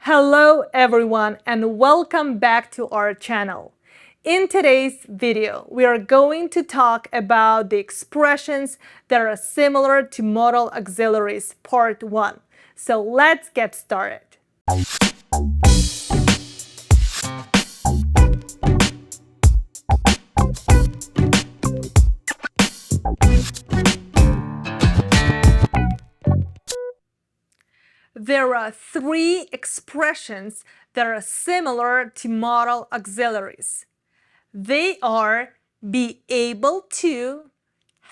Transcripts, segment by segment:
Hello everyone and welcome back to our channel. In today's video, we are going to talk about the expressions that are similar to modal auxiliaries part 1. So let's get started. There are three expressions that are similar to modal auxiliaries. They are be able to,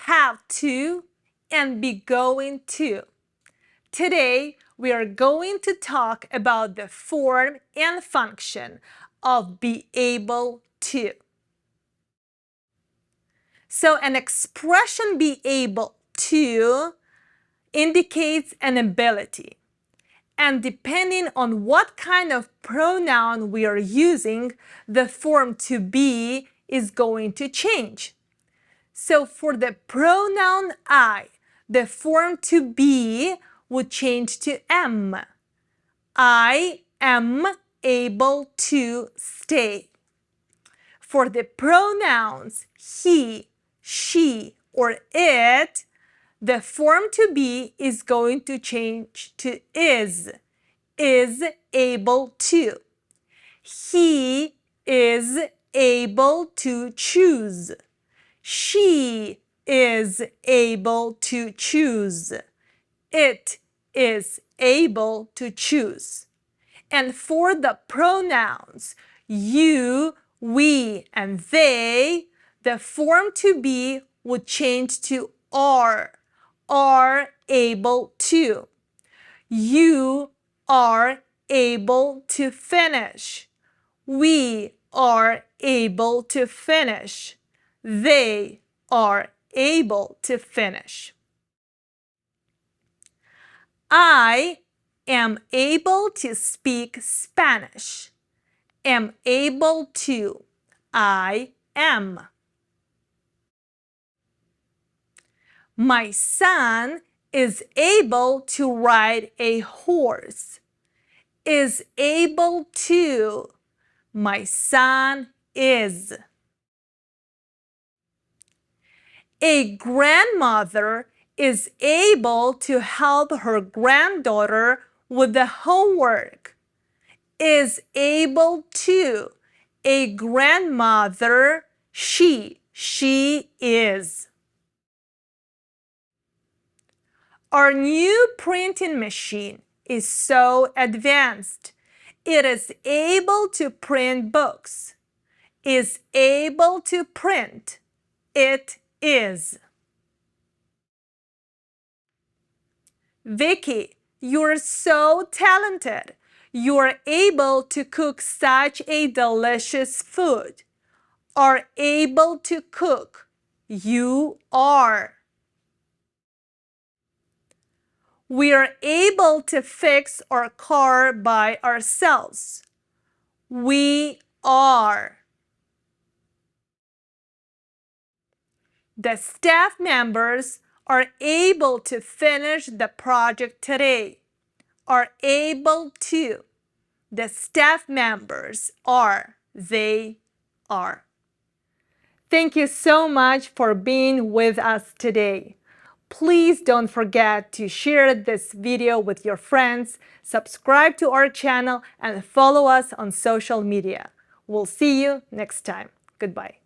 have to, and be going to. Today, we are going to talk about the form and function of be able to. So an expression be able to indicates an ability. And depending on what kind of pronoun we are using, the form to be is going to change. So for the pronoun I, the form to be would change to am. I am able to stay. For the pronouns he, she, or it, the form to be is going to change to is able to. He is able to choose. She is able to choose. It is able to choose. And for the pronouns you, we, and they, the form to be would change to are able to. You are able to finish. We are able to finish. They are able to finish. I am able to speak Spanish. Am able to. I am. My son is able to ride a horse. Is able to. My son is. A grandmother is able to help her granddaughter with the homework. Is able to. A grandmother, she is. Our new printing machine is so advanced. It is able to print books. Is able to print. It is. Vicky, you're so talented. You're able to cook such a delicious food. Are able to cook. You are. We are able to fix our car by ourselves. We are. The staff members are able to finish the project today. Are able to. The staff members are. They are. Thank you so much for being with us today. Please don't forget to share this video with your friends, subscribe to our channel, and follow us on social media. We'll see you next time. Goodbye.